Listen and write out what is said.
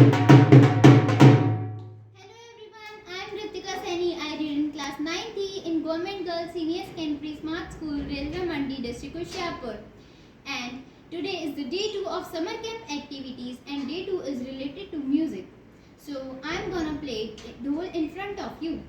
Hello everyone, I am Ritika Saini. I read in class 9th in Government Girls Senior Secondary Smart School, Railway Mandi, District Hoshiarpur. And today is the day 2 of summer camp activities, and day 2 is related to music. So I am gonna play Dhol in front of you.